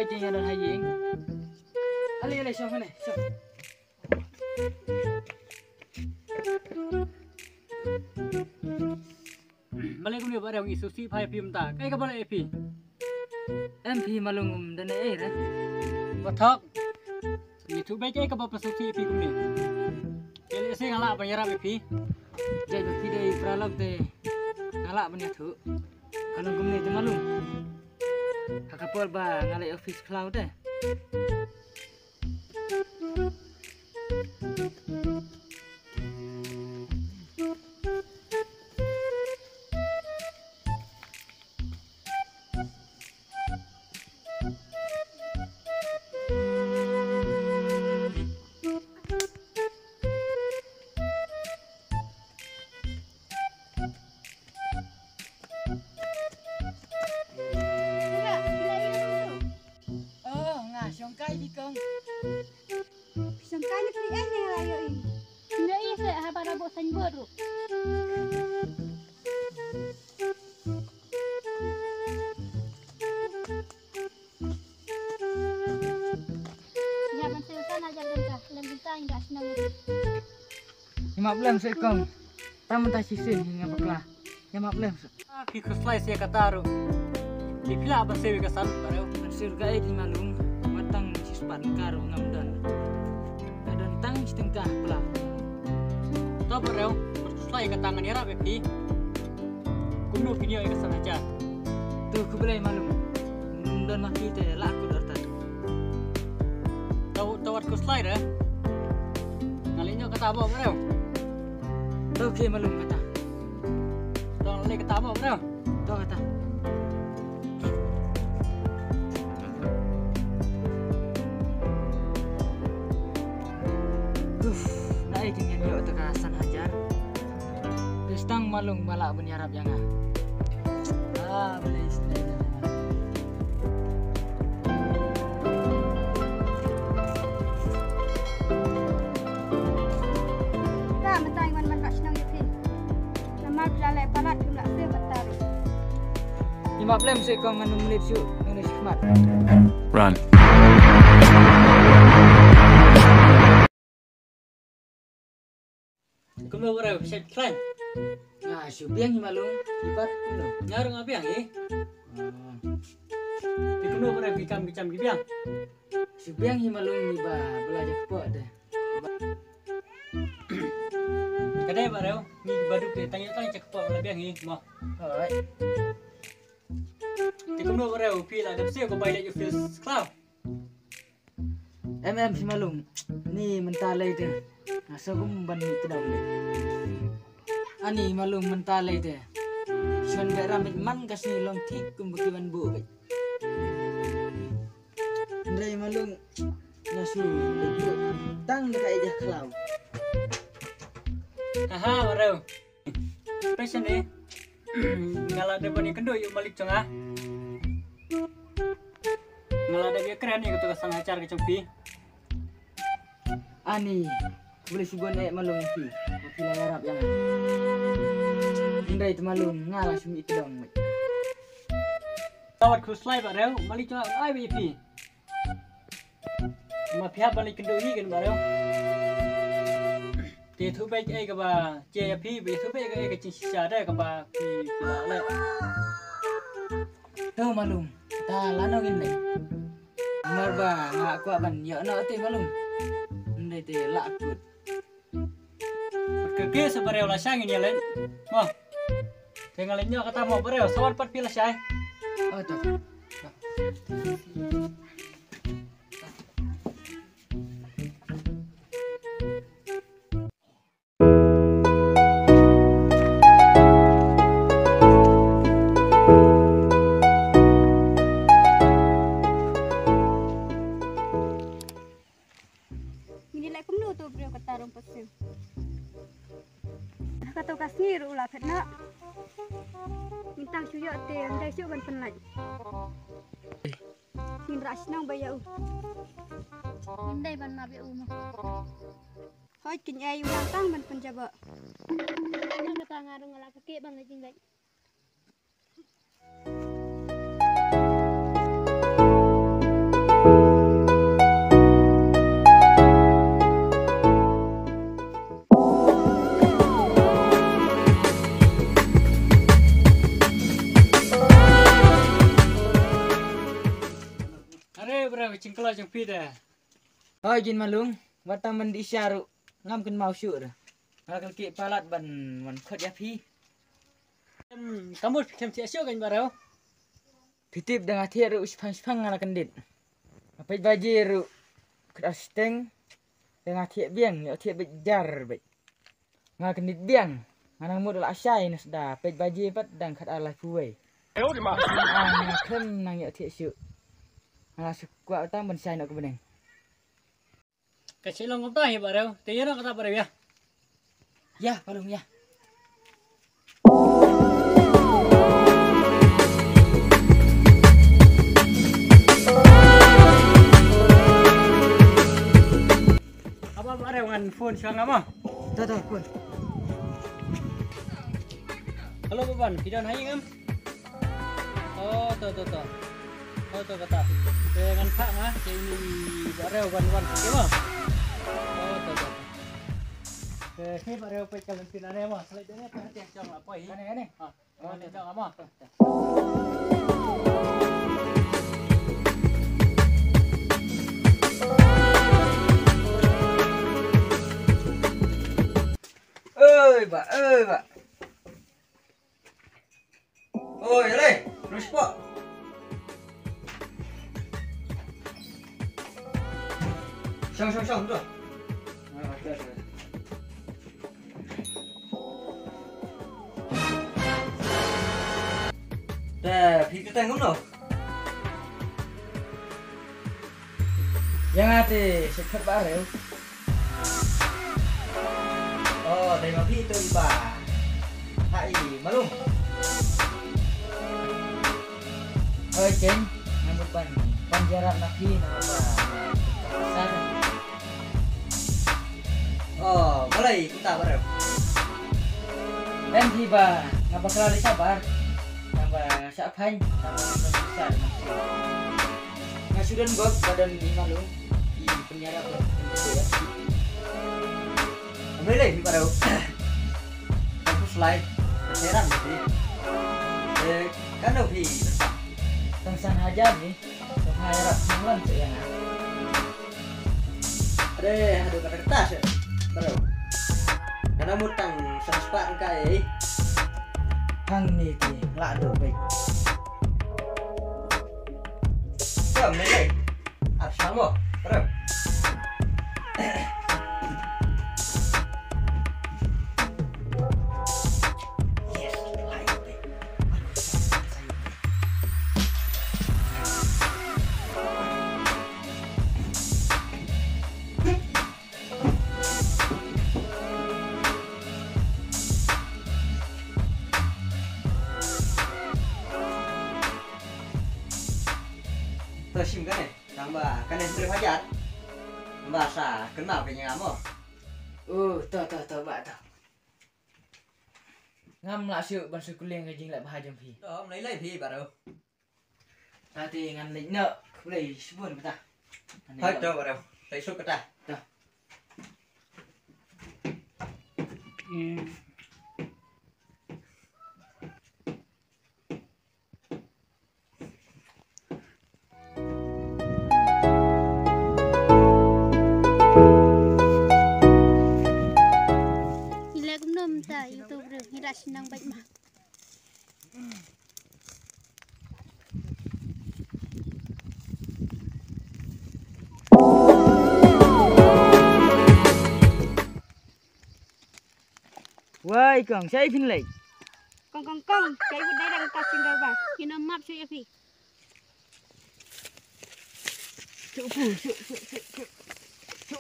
aja yang ada haying. Ali siapa nih? Siapa? Balik kau ni baru yang isu si payah pim tak? Kaya kau balik epi? MP malungum dan air. Batak. Itu baik kaya kau bapak susi epi kau ni. Jadi saya ngalak banyak epi. Jadi epi dari pralog deh ngalak banyak tu. Kalau kau ni tu malung. Kakapol ba ngalai office cloud deh. Songkai di kong. Songkai ni pili yang layo ini. Nggak iya haba rabo san baru. Ya bantu sana aja bentah, lembutah enggak senang. 15 sekong. Tamu tak sisin hingga baklah. 15. Pi kuslai saya kataru. Dipila apa sewi kasan pareu. Surga di malung. Matang sispan karo ngamdan. Dan tang setengah pula. Tahu pareu. Kuslai ke tangan ya bepi. Kuno video ya kesan aja. Tuh kubelai malung. Dan maki te laku dartan. Tahu tawat kuslai dah. Ngalinya kata apa pareu. Tahu ke malung kata. Tahu ngalih kata apa pareu. Tahu kata. Naik dengan yuk tekasan hajar. Destang malung balak menyarap yang boleh istilah. Dah mentang man kat senang yapi. Nama belalai palat jumlah saya bertaruh. 15 sekong nganu menit syuk nganu hikmat. Run. Kumlo berapa set plan? Nah, syubiang himalung ibat kumlo. Nyaru ngabiang Di kumlo berapa bicam gibiang? Syubiang himalung iba belajar kepok deh. Kadai bareu ni baduk deh tanya cek kepok lebiang mau. Alright. Di kumlo berapa feel ada sih kau bayar feels cloud. Himalung ni mentalai deh. Nasa gumban itu dah boleh. Ani malum mentalai deh. Cuman gak ramit man kasih long tik kumbukiwan bu. Andai malum nasu itu tang dekat ejah kelau. Aha baru. Passion ni. Ngalah depan ni kendo yuk balik cong ah. Ngalah dia keren ni ketua sang acar ke cempi. Ani boleh subuh naik malung ni. Pilih Arab yang Indra itu malung ngalah sumi itu dong. Tawat kuslai bareu balik cuma IBP. Ma pihak balik kenduri kan bareu. Dia tu baik ke ba JP be tu baik ke cincin ada ke ba pi le. Tu malung. Ta lanong ini. Marba ngak kuat ban ya nak te malung. Ndai te lakut. Kerja sebareu lah sang ini lain. Wah. Tinggalinnya kata mau bareu sawar pat pila syai. Oh tuh. Ini lek kumno tu beliau ketarung pasir. Kata kasir ulah kena. Mintang suyok te andai syuk ban penat. Min rak senang bayau. Indai ban mabe umo. Hoi kin ai ulang tang ban penjaba. Nak kata ngarung ngalak keke ban lagi ngai. Are bro cingklo jeng pi dah. Oh jin malung, wata men di syaru ngam ken mau syur. Ngal ki palat ban khot ya pi. Kamu kem ti asyo kan baro. Pitip dengan tiru spang ngala kendit. Apa bajiru krasteng dengan tiap biang ya tiap bejar baik. Ngal kendit biang. Nganang modal asai nas da pej baji pat dang khat alai puwe. Ayo di mah. Kem nang ya tiap syuk. Ngala sukwa utang ban sai nak beneng. Kasi long kumta hi baro. Tiyo na kata baro ya. Ya, palung ya. Apa baro ngan phone siang apa? Tuh phone. Halo Baban, video naik em? Oh, tuh. Oh, tuh kata. Dengan Pak mah, ini bareu wan oke mah. Oh, tuh. Ini bareu pe kalian pinane mah, selanjutnya nanti yang jam apa ini? Kane. Oh, nanti jam apa? Ơi, Pak. Ôi lên, terus Pak. Sang tuh. Dah, kita tengok no. Yang hati sekat bareu. Oh, dari mati itu iba. Hai, malum. Oi, Ceng, ngambil panjaran nabi nama pasar. Oh, mulai kita bareng. Dan tiba, ngapa kelari sabar? Nambah siapain? Sama besar masih. Ngasudan gok badan di malum di penjara itu ya. Ambil lagi bareng. Aku slide, heran sih. Kan nabi. Tengsan aja nih, harap mulan sih ya. Aduh kata kertas ya, bro. Karena mutang serspan kai, hang nih ti, lado baik. Kau mulai, absang mo, bro. Tersim kan ya, tambah kan yang sering hajat, bahasa kenal punya kamu. Tuh, Mbak tuh. Ngam lah syuk ban kuliah ngajing lah bahajam pi. Oh, mulai pi baru. Tadi ngan lek nak, mulai sebun kita. Hai tuh baru, saya syuk kita. Tuh. YouTuber hira senang baik mah. Woi, Kang, saya pin lagi. Kong, saya udah đang kasih gambar. Kena map saya pi. Cuk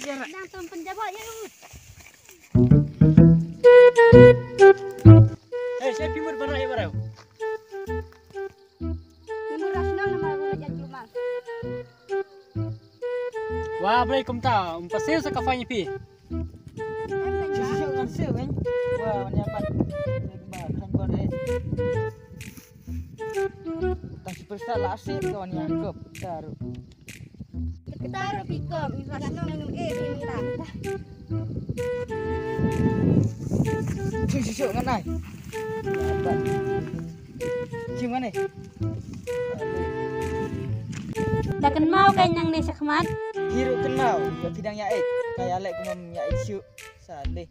dia. Đang tôm penjabat ya. Saya pimur barang ya barang. Timur nasional nama boleh jadi rumah. Wah, Assalamualaikum ta. Pasir sa kafanya pi. Syuk ngasih kan. Wah, menyapat. Kan kon Tas superstar lah asik kawan nyangkep. Taruh. Taruh pikom, nasional minum minta. Syuk kan ai. Cium mana? Dah kan mau kan yang ni sakmat. Hiru kenal, ya bidang ya kayak lek kumam ya syuk. Saleh.